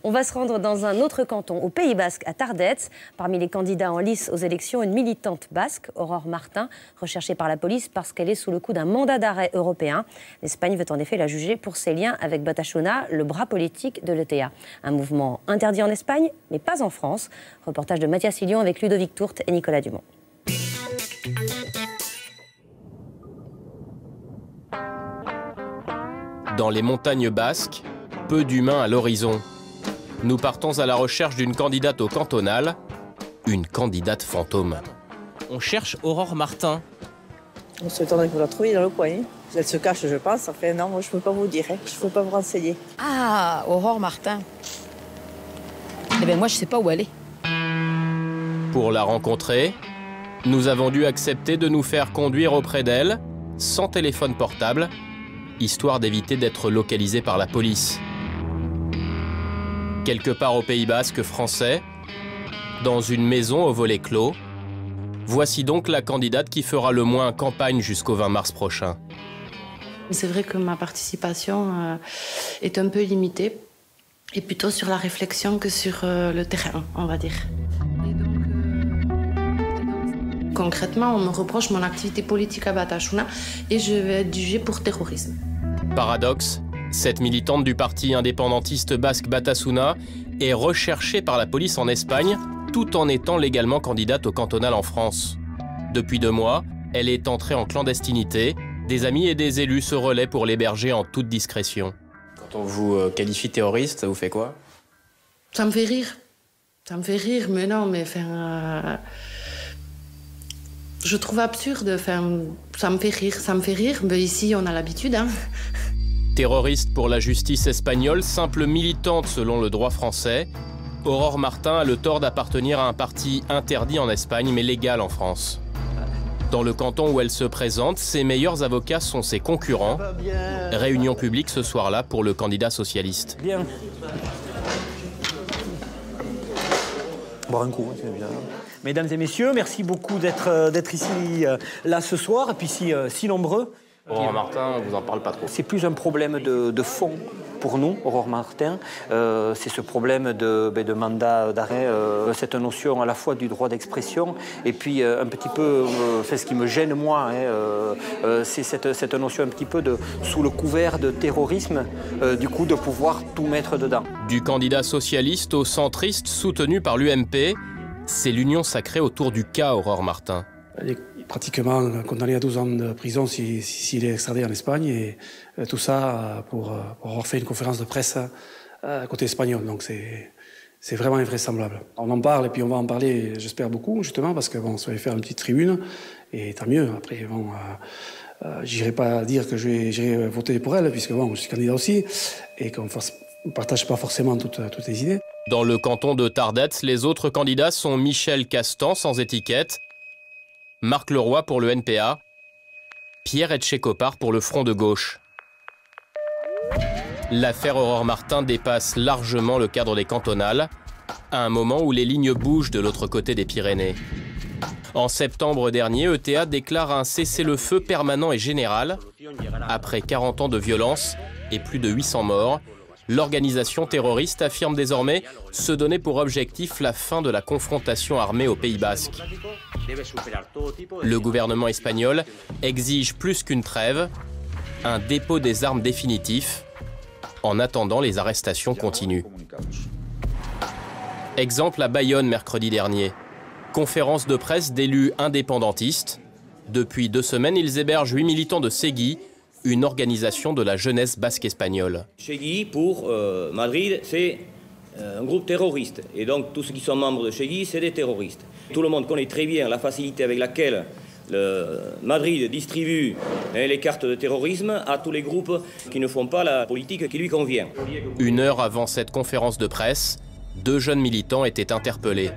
On va se rendre dans un autre canton, au Pays Basque, à Tardets. Parmi les candidats en lice aux élections, une militante basque, Aurore Martin, recherchée par la police parce qu'elle est sous le coup d'un mandat d'arrêt européen. L'Espagne veut en effet la juger pour ses liens avec Batasuna, le bras politique de l'ETA. Un mouvement interdit en Espagne, mais pas en France. Reportage de Mathias Hillion avec Ludovic Tourte et Nicolas Dumont. Dans les montagnes basques, peu d'humains à l'horizon. Nous partons à la recherche d'une candidate au cantonal, une candidate fantôme. On cherche Aurore Martin. On s'attendrait que vous la trouviez dans le coin. Elle se cache, je pense. Enfin, non, moi, je ne peux pas vous dire. Je ne peux pas vous renseigner. Ah, Aurore Martin. Eh bien, moi, je ne sais pas où elle est. Pour la rencontrer, nous avons dû accepter de nous faire conduire auprès d'elle, sans téléphone portable, histoire d'éviter d'être localisés par la police. Quelque part au Pays Basque français, dans une maison au volet clos, voici donc la candidate qui fera le moins campagne jusqu'au 20 mars prochain. C'est vrai que ma participation est un peu limitée, et plutôt sur la réflexion que sur le terrain, on va dire. Concrètement, on me reproche mon activité politique à Batasuna et je vais être jugée pour terrorisme. Paradoxe, cette militante du parti indépendantiste basque Batasuna est recherchée par la police en Espagne tout en étant légalement candidate au cantonal en France. Depuis 2 mois, elle est entrée en clandestinité. Des amis et des élus se relaient pour l'héberger en toute discrétion. Quand on vous qualifie terroriste, ça vous fait quoi? Ça me fait rire. Ça me fait rire, mais non, mais enfin... je trouve absurde, enfin, ça me fait rire, mais ici on a l'habitude, hein. Terroriste pour la justice espagnole, simple militante selon le droit français, Aurore Martin a le tort d'appartenir à un parti interdit en Espagne mais légal en France. Dans le canton où elle se présente, ses meilleurs avocats sont ses concurrents. Réunion publique ce soir-là pour le candidat socialiste. Bien. Boire un coup, c'est bien. Mesdames et messieurs, merci beaucoup d'être ici là ce soir, et puis si nombreux. Aurore Martin, on vous en parle pas trop. C'est plus un problème de fond pour nous, Aurore Martin. C'est ce problème de mandat d'arrêt, cette notion à la fois du droit d'expression, et puis un petit peu, ce qui me gêne moi, c'est cette notion un petit peu sous le couvert de terrorisme, du coup de pouvoir tout mettre dedans. Du candidat socialiste au centriste soutenu par l'UMP, c'est l'union sacrée autour du cas Aurore Martin. Il est pratiquement condamné à 12 ans de prison s'il est extradé en Espagne, et tout ça pour avoir fait une conférence de presse côté espagnol. Donc c'est vraiment invraisemblable. On en parle et puis on va en parler, j'espère beaucoup, justement, parce que bon, ça va faire une petite tribune, et tant mieux. Après, bon, j'irai pas dire que j'irai voter pour elle, puisque bon, je suis candidat aussi, et qu'on ne partage pas forcément toutes les idées. Dans le canton de Tardets, les autres candidats sont Michel Castan, sans étiquette, Marc Leroy pour le NPA, Pierre Etchekopar pour le Front de gauche. L'affaire Aurore Martin dépasse largement le cadre des cantonales, à un moment où les lignes bougent de l'autre côté des Pyrénées. En septembre dernier, ETA déclare un cessez-le-feu permanent et général. Après 40 ans de violence et plus de 800 morts, l'organisation terroriste affirme désormais se donner pour objectif la fin de la confrontation armée au Pays Basque. Le gouvernement espagnol exige plus qu'une trêve, un dépôt des armes définitif. En attendant, les arrestations continuent. Exemple à Bayonne mercredi dernier. Conférence de presse d'élus indépendantistes. Depuis 2 semaines, ils hébergent 8 militants de Segui, une organisation de la jeunesse basque espagnole. Segui, pour Madrid, c'est un groupe terroriste. Et donc, tous ceux qui sont membres de Segui, c'est des terroristes. Tout le monde connaît très bien la facilité avec laquelle Madrid distribue les cartes de terrorisme à tous les groupes qui ne font pas la politique qui lui convient. 1 heure avant cette conférence de presse, 2 jeunes militants étaient interpellés.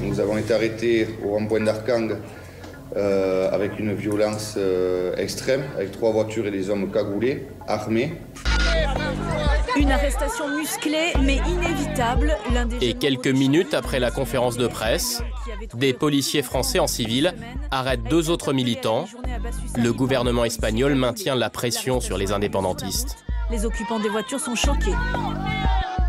Nous avons été arrêtés au rond-point d'Arkang avec une violence extrême, avec 3 voitures et des hommes cagoulés, armés. Une arrestation musclée mais inévitable. Et quelques minutes après la conférence de presse, des policiers français en civil arrêtent 2 autres militants. Le gouvernement espagnol maintient la pression sur les indépendantistes. Les occupants des voitures sont choqués.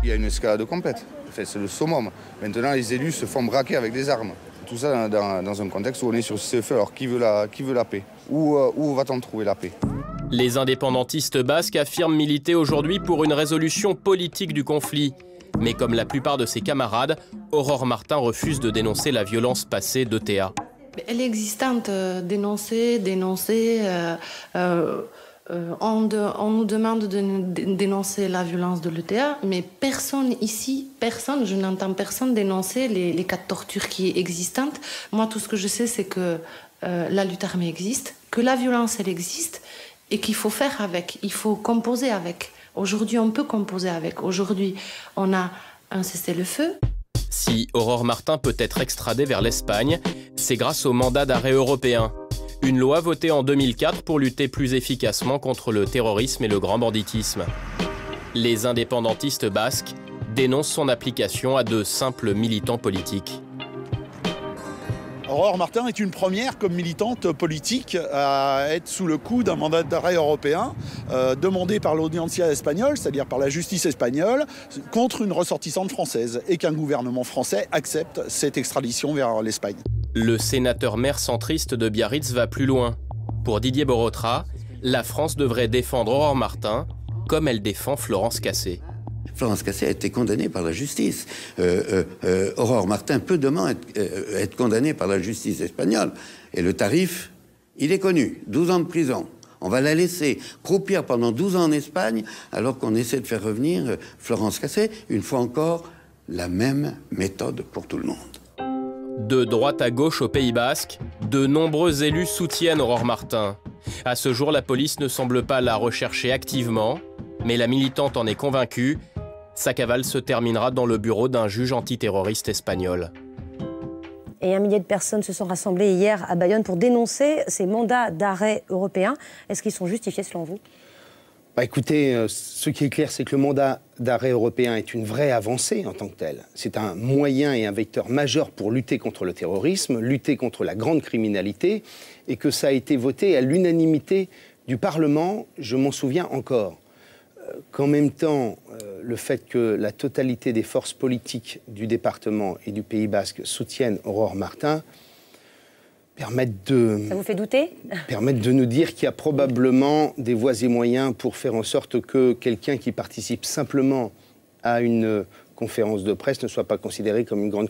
Il y a une escalade complète. Enfin, c'est le summum. Maintenant, les élus se font braquer avec des armes. Tout ça dans un contexte où on est sur CFE. Alors, qui veut la paix? Où va-t-on trouver la paix? Les indépendantistes basques affirment militer aujourd'hui pour une résolution politique du conflit. Mais comme la plupart de ses camarades, Aurore Martin refuse de dénoncer la violence passée d'ETA. Elle est existante, dénoncer. On nous demande de dénoncer la violence de l'ETA, mais personne ici, je n'entends personne dénoncer les cas de torture qui sont existantes. Moi, tout ce que je sais, c'est que la lutte armée existe, que la violence, elle existe, et qu'il faut faire avec, il faut composer avec. Aujourd'hui, on peut composer avec. Aujourd'hui, on a un cessez-le-feu. Si Aurore Martin peut être extradée vers l'Espagne, c'est grâce au mandat d'arrêt européen. Une loi votée en 2004 pour lutter plus efficacement contre le terrorisme et le grand banditisme. Les indépendantistes basques dénoncent son application à de simples militants politiques. Aurore Martin est une première comme militante politique à être sous le coup d'un mandat d'arrêt européen demandé par l'Audiencia espagnole, c'est-à-dire par la justice espagnole, contre une ressortissante française et qu'un gouvernement français accepte cette extradition vers l'Espagne. Le sénateur maire centriste de Biarritz va plus loin. Pour Didier Borotra, la France devrait défendre Aurore Martin comme elle défend Florence Cassé. Florence Cassé a été condamnée par la justice. Aurore Martin peut demain être condamnée par la justice espagnole. Et le tarif, il est connu, 12 ans de prison. On va la laisser croupir pendant 12 ans en Espagne, alors qu'on essaie de faire revenir Florence Cassé. Une fois encore, la même méthode pour tout le monde. De droite à gauche au Pays Basque, de nombreux élus soutiennent Aurore Martin. À ce jour, la police ne semble pas la rechercher activement, mais la militante en est convaincue. Sa cavale se terminera dans le bureau d'un juge antiterroriste espagnol. Et 1 millier de personnes se sont rassemblées hier à Bayonne pour dénoncer ces mandats d'arrêt européens. Est-ce qu'ils sont justifiés selon vous ? Écoutez, ce qui est clair, c'est que le mandat d'arrêt européen est une vraie avancée en tant que tel. C'est un moyen et un vecteur majeur pour lutter contre le terrorisme, lutter contre la grande criminalité, et que ça a été voté à l'unanimité du Parlement, je m'en souviens encore. Qu'en même temps, le fait que la totalité des forces politiques du département et du Pays Basque soutiennent Aurore Martin permettent de... Ça vous fait douter ? Permettent de nous dire qu'il y a probablement des voies et moyens pour faire en sorte que quelqu'un qui participe simplement à une conférence de presse ne soit pas considéré comme une grande